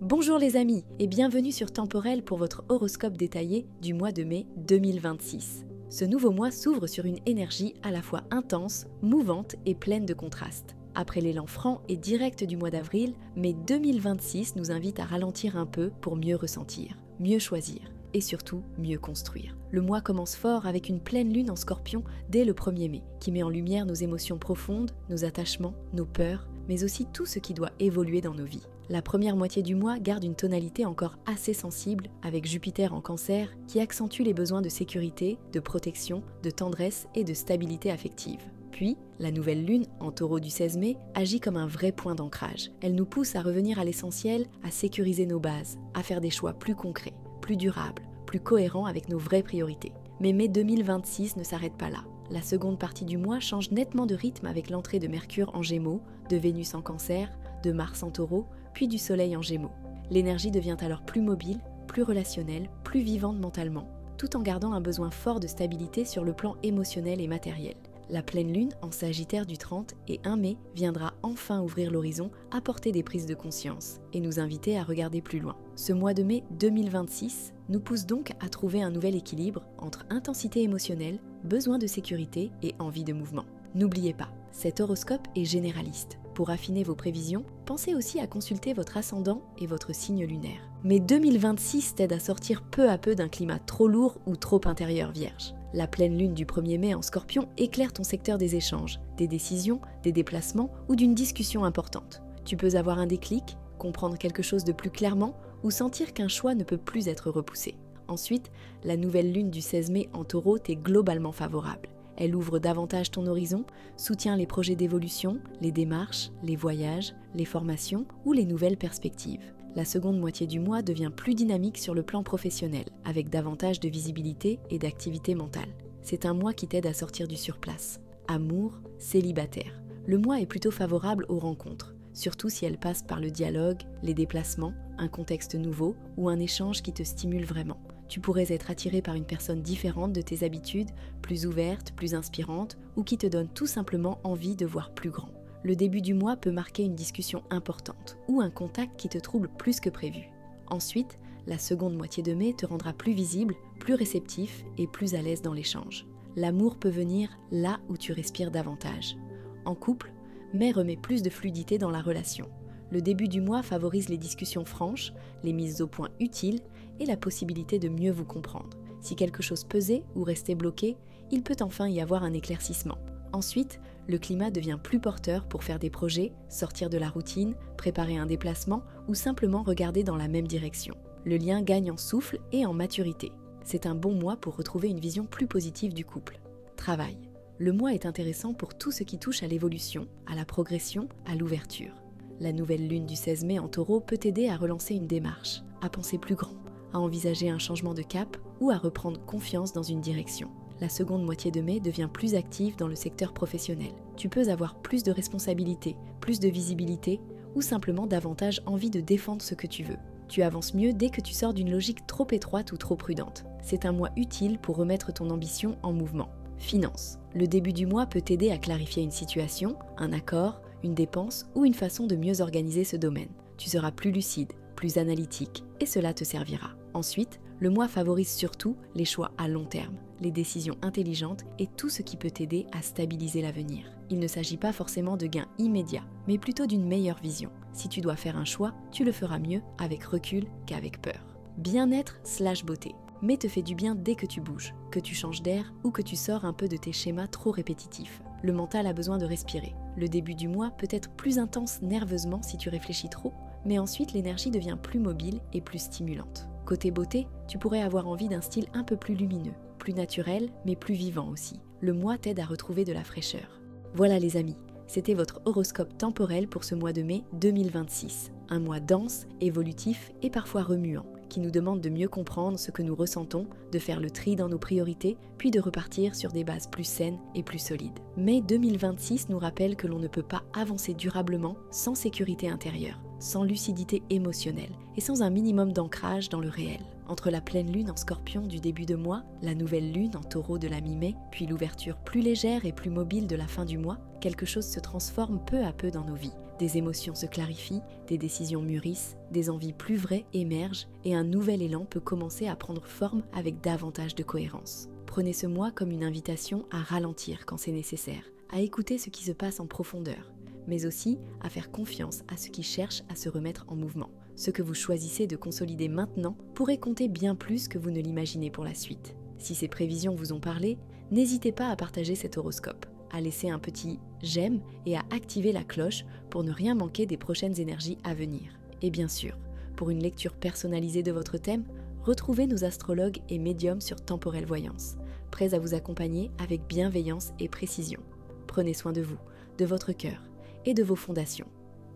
Bonjour les amis et bienvenue sur Temporel pour votre horoscope détaillé du mois de mai 2026. Ce nouveau mois s'ouvre sur une énergie à la fois intense, mouvante et pleine de contrastes. Après l'élan franc et direct du mois d'avril, mai 2026 nous invite à ralentir un peu pour mieux ressentir, mieux choisir et surtout mieux construire. Le mois commence fort avec une pleine lune en Scorpion dès le 1er mai, qui met en lumière nos émotions profondes, nos attachements, nos peurs, mais aussi tout ce qui doit évoluer dans nos vies. La première moitié du mois garde une tonalité encore assez sensible, avec Jupiter en Cancer, qui accentue les besoins de sécurité, de protection, de tendresse et de stabilité affective. Puis, la nouvelle lune, en Taureau du 16 mai, agit comme un vrai point d'ancrage. Elle nous pousse à revenir à l'essentiel, à sécuriser nos bases, à faire des choix plus concrets, plus durables, plus cohérents avec nos vraies priorités. Mais mai 2026 ne s'arrête pas là. La seconde partie du mois change nettement de rythme avec l'entrée de Mercure en Gémeaux, de Vénus en Cancer, de Mars en Taureau, puis du Soleil en Gémeaux. L'énergie devient alors plus mobile, plus relationnelle, plus vivante mentalement, tout en gardant un besoin fort de stabilité sur le plan émotionnel et matériel. La pleine lune en Sagittaire du 30 et 1 mai viendra enfin ouvrir l'horizon, apporter des prises de conscience et nous inviter à regarder plus loin. Ce mois de mai 2026 nous pousse donc à trouver un nouvel équilibre entre intensité émotionnelle, besoin de sécurité et envie de mouvement. N'oubliez pas, cet horoscope est généraliste. Pour affiner vos prévisions, pensez aussi à consulter votre ascendant et votre signe lunaire. Mais 2026 t'aide à sortir peu à peu d'un climat trop lourd ou trop intérieur vierge. La pleine lune du 1er mai en Scorpion éclaire ton secteur des échanges, des décisions, des déplacements ou d'une discussion importante. Tu peux avoir un déclic, comprendre quelque chose de plus clairement ou sentir qu'un choix ne peut plus être repoussé. Ensuite, la nouvelle lune du 16 mai en Taureau t'est globalement favorable. Elle ouvre davantage ton horizon, soutient les projets d'évolution, les démarches, les voyages, les formations ou les nouvelles perspectives. La seconde moitié du mois devient plus dynamique sur le plan professionnel, avec davantage de visibilité et d'activité mentale. C'est un mois qui t'aide à sortir du surplace. Amour, célibataire. Le mois est plutôt favorable aux rencontres, surtout si elles passent par le dialogue, les déplacements, un contexte nouveau ou un échange qui te stimule vraiment. Tu pourrais être attiré par une personne différente de tes habitudes, plus ouverte, plus inspirante, ou qui te donne tout simplement envie de voir plus grand. Le début du mois peut marquer une discussion importante, ou un contact qui te trouble plus que prévu. Ensuite, la seconde moitié de mai te rendra plus visible, plus réceptif et plus à l'aise dans l'échange. L'amour peut venir là où tu respires davantage. En couple, mai remet plus de fluidité dans la relation. Le début du mois favorise les discussions franches, les mises au point utiles et la possibilité de mieux vous comprendre. Si quelque chose pesait ou restait bloqué, il peut enfin y avoir un éclaircissement. Ensuite, le climat devient plus porteur pour faire des projets, sortir de la routine, préparer un déplacement ou simplement regarder dans la même direction. Le lien gagne en souffle et en maturité. C'est un bon mois pour retrouver une vision plus positive du couple. Travail. Le mois est intéressant pour tout ce qui touche à l'évolution, à la progression, à l'ouverture. La nouvelle lune du 16 mai en Taureau peut t'aider à relancer une démarche, à penser plus grand, à envisager un changement de cap ou à reprendre confiance dans une direction. La seconde moitié de mai devient plus active dans le secteur professionnel. Tu peux avoir plus de responsabilités, plus de visibilité ou simplement davantage envie de défendre ce que tu veux. Tu avances mieux dès que tu sors d'une logique trop étroite ou trop prudente. C'est un mois utile pour remettre ton ambition en mouvement. Finance. Le début du mois peut t'aider à clarifier une situation, un accord, une dépense ou une façon de mieux organiser ce domaine. Tu seras plus lucide, plus analytique et cela te servira. Ensuite, le mois favorise surtout les choix à long terme, les décisions intelligentes et tout ce qui peut t'aider à stabiliser l'avenir. Il ne s'agit pas forcément de gains immédiats, mais plutôt d'une meilleure vision. Si tu dois faire un choix, tu le feras mieux avec recul qu'avec peur. Bien-être/beauté. Mais te fait du bien dès que tu bouges, que tu changes d'air ou que tu sors un peu de tes schémas trop répétitifs. Le mental a besoin de respirer. Le début du mois peut être plus intense nerveusement si tu réfléchis trop, mais ensuite l'énergie devient plus mobile et plus stimulante. Côté beauté, tu pourrais avoir envie d'un style un peu plus lumineux, plus naturel, mais plus vivant aussi. Le mois t'aide à retrouver de la fraîcheur. Voilà les amis, c'était votre horoscope temporel pour ce mois de mai 2026. Un mois dense, évolutif et parfois remuant, qui nous demande de mieux comprendre ce que nous ressentons, de faire le tri dans nos priorités, puis de repartir sur des bases plus saines et plus solides. Mai 2026 nous rappelle que l'on ne peut pas avancer durablement sans sécurité intérieure, sans lucidité émotionnelle et sans un minimum d'ancrage dans le réel. Entre la pleine lune en Scorpion du début de mois, la nouvelle lune en Taureau de la mi-mai, puis l'ouverture plus légère et plus mobile de la fin du mois, quelque chose se transforme peu à peu dans nos vies. Des émotions se clarifient, des décisions mûrissent, des envies plus vraies émergent et un nouvel élan peut commencer à prendre forme avec davantage de cohérence. Prenez ce mois comme une invitation à ralentir quand c'est nécessaire, à écouter ce qui se passe en profondeur, mais aussi à faire confiance à ceux qui cherchent à se remettre en mouvement. Ce que vous choisissez de consolider maintenant pourrait compter bien plus que vous ne l'imaginez pour la suite. Si ces prévisions vous ont parlé, n'hésitez pas à partager cet horoscope, à laisser un petit « j'aime » et à activer la cloche pour ne rien manquer des prochaines énergies à venir. Et bien sûr, pour une lecture personnalisée de votre thème, retrouvez nos astrologues et médiums sur Temporelle Voyance, prêts à vous accompagner avec bienveillance et précision. Prenez soin de vous, de votre cœur et de vos fondations.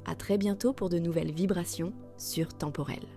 À très bientôt pour de nouvelles vibrations sur Temporelle.